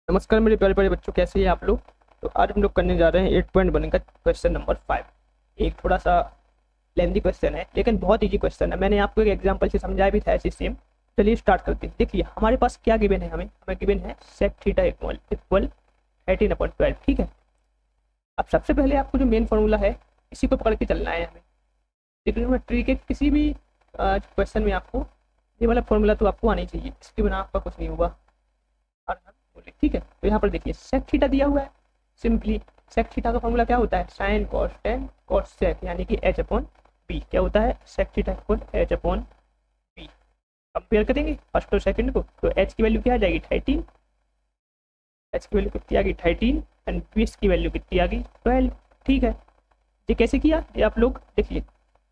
नमस्कार मेरे प्यारे प्यारे बच्चों, कैसे हैं आप लोग। तो आज हम लोग करने जा रहे हैं 8.1 का क्वेश्चन नंबर 5। एक थोड़ा सा लेंदी क्वेश्चन है लेकिन बहुत इजी क्वेश्चन है। मैंने आपको एक एग्जांपल से समझाया भी था ऐसे सेम। चलिए स्टार्ट करते हैं। देखिए हमारे पास क्या गिवन है, हमें गिवन है सेक थीटा इक्वल 18/12। ठीक है। अब सबसे पहले आपको जो मेन फॉर्मूला है इसी को पकड़ के चलना है हमें। ट्रिग्नोमेट्री के किसी भी क्वेश्चन में आपको ये वाला फॉर्मूला तो आपको आना ही चाहिए, इसके बिना आपका कुछ नहीं होगा। ठीक है, तो यहाँ पर देखिए सेक थीटा दिया हुआ है। सिंपली सेक थीटा का फॉर्मूला क्या होता है, sine cos tan cos sec, यानी कि एच अपॉन बी। क्या होता है, sec theta equal H upon B. Compare करेंगे फर्स्ट और सेकंड को, तो एच की वैल्यू क्या आ जाएगी 13, एच की वैल्यू कितनी आ गई 13 एंड बी की वैल्यू कितनी आ गई 12। ठीक है, ये कैसे किया ये आप लोग देखिए।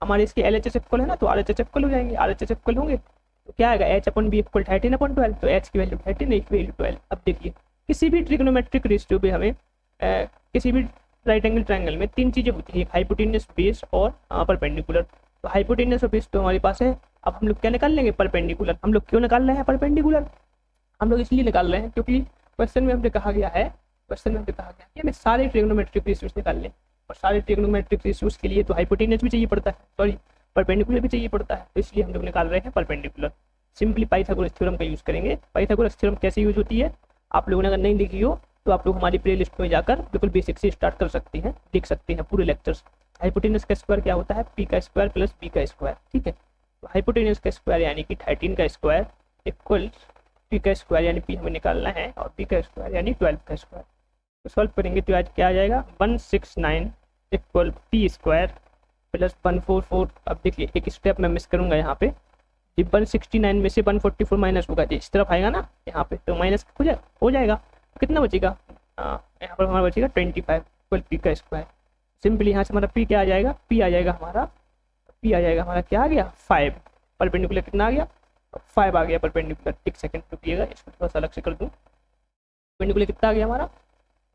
हमारे इसके एल एच एस इक्वल है ना, तो आर एच एस इक्वल हो जाएंगे, आर एच एस इक्वल होंगे तो क्या आएगा एच अपॉन बी इक्वल 13/12। तो एच की वैल्यू 13, एच की वैल्यू 12। अब देखिए किसी भी ट्रिग्नोमेट्रिक रेशियो पे हमें किसी भी राइट एंगल ट्रायंगल में तीन चीजें होती है, हाइपोटेन्यूस, बेस और परपेंडिकुलर। तो हाइपोटेन्यूस और बेस तो हमारे पास है। अब हम लोग क्या निकाल लेंगे, परपेंडिकुलर। हम लोग क्यों निकाल रहे हैं परपेंडिकुलर, हम लोग इसलिए निकाल रहे हैं क्योंकि क्वेश्चन में हमने कहा गया है, क्वेश्चन में हमने कहा गया कि हमें सारे ट्रिग्नोमेट्रिक रेशियोज निकाल लें, और सारे ट्रिग्नोमेट्रिक रेशियोज के लिए तो हाइपोटेन्यूस भी चाहिए पड़ता है, सॉरी परपेंडिकुलर भी चाहिए पड़ता है। तो इसलिए हम लोग निकाल रहे हैं परपेंडिकुलर। सिंपली पाइथागोरस थ्योरम का यूज करेंगे। पाइथागोरस थ्योरम कैसे यूज होती है आप लोगों ने अगर नहीं देखी हो तो आप लोग हमारी प्ले लिस्ट में जाकर बिल्कुल बेसिक से स्टार्ट कर सकते हैं, देख सकते हैं पूरे लेक्चर्स। हाइपोटेन्यूस का स्क्वायर क्या होता है, पी का स्क्वायर प्लस बी का स्क्वायर। ठीक है, तो हाइपोटेन्यूस का स्क्वायर यानी कि 13 का स्क्वायर इक्वल पी का स्क्वायर यानी पी हमें निकालना है, और बी का स्क्वायर यानी 12 का स्क्वायर। तो सॉल्व करेंगे तो आज क्या आ जाएगा 169 इक्वल पी स्क्वायर प्लस 144। अब देखिए एक स्टेप मैं मिस करूंगा यहाँ पे, 169 में से 144 माइनस होगा, इस तरफ आएगा ना यहाँ पे, तो माइनस हो जाएगा। तो कितना बचेगा, यहाँ पर हमारा बचेगा 25 इक्वल पी का स्क्वायर। सिंपली यहाँ से हमारा पी क्या आ जाएगा, पी आ जाएगा हमारा, पी आ जाएगा हमारा क्या आ गया 5। परपेंडिकुलर कितना आ गया 5 आ गया परपेंडिकुलर। एक सेकंड रुकिएगा, इसको थोड़ा सा अलग से कर दूँ। परपेंडिकुलर कितना आ गया हमारा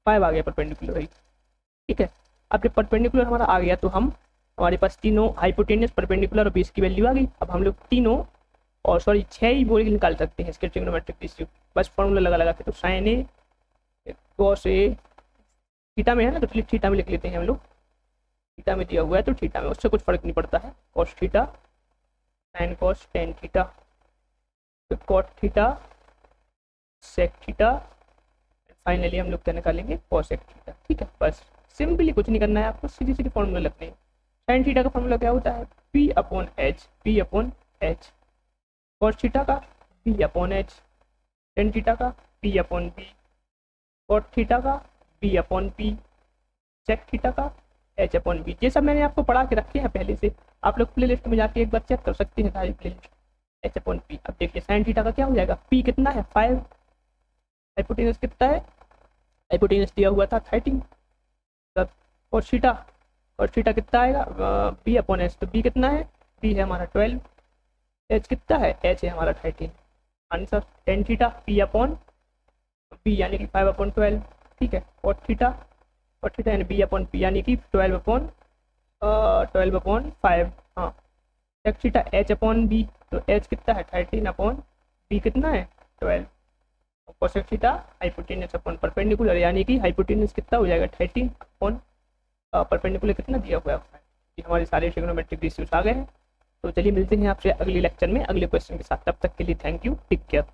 5 आ गया परपेंडिकुलर ही। ठीक है, अब जब परपेंडिकुलर हमारा आ गया तो हम हमारे पास तीनों हाइपोटेन्यूस, परपेंडिकुलर और बेस की वैल्यू आ गई। अब हम लोग तीनों और सॉरी 6 ही बोल के निकाल सकते हैं इसके ट्रिग्नोमेट्रिक रेशियो, बस फॉर्मूला लगा लगा के। तो sign A cos A theta में है ना, तो चलिए थीटा में लिख लेते हैं हम लोग। थीटा में दिया हुआ है तो थीटा में, उससे कुछ फर्क नहीं पड़ता है। Cos theta sine cos tan theta, तो cot theta sec theta, finally हम लोग क्या निकालेंगे कॉसेक थीटा। ठीक है, बस सिंपली कुछ नहीं करना है आपको, सीधी सीधी फॉर्मूला लगने हैं। साइन थीटा का फॉर्मूला क्या होता है, P upon H, P upon H. Cos theta का P upon H, tan theta का P upon B, cot theta का P upon P, sec theta का एच अपॉन बी। ये सब मैंने आपको पढ़ा के रखे हैं पहले से, आप लोग प्ले लिस्ट में जाके एक बार चेक कर सकते हैं सारी play list. H upon P. अब देखिए साइन थीटा का क्या हो जाएगा, पी कितना है 5, हाइपोटेन्यूस कितना है, हाइपोटेन्यूस दिया हुआ था 13, तब cos थीटा, cos थीटा कितना आएगा बी अपॉन एच, तो बी कितना है, बी है हमारा 12, एच कितना है, एच है हमारा 13। Answer tan theta P upon B यानी कि 5/12। ठीक है, cos थीटा, cos थीटा यानी बी अपॉन पी यानी कि 12/5। हाँ, sec theta H upon B, तो एच कितना है 13 अपॉन बी कितना है 12। cosec theta hypotenuse upon perpendicular यानी कि हाइपोटेन्यूस कितना हो जाएगा 13 अपॉन परपेंडिकुलर कितना दिया हुआ है। ये हमारे सारे ट्रिग्नोमेट्रिक रेशियोज आ गए हैं। तो चलिए मिलते हैं आपसे अगले लेक्चर में अगले क्वेश्चन के साथ, तब तक के लिए थैंक यू, टेक केयर।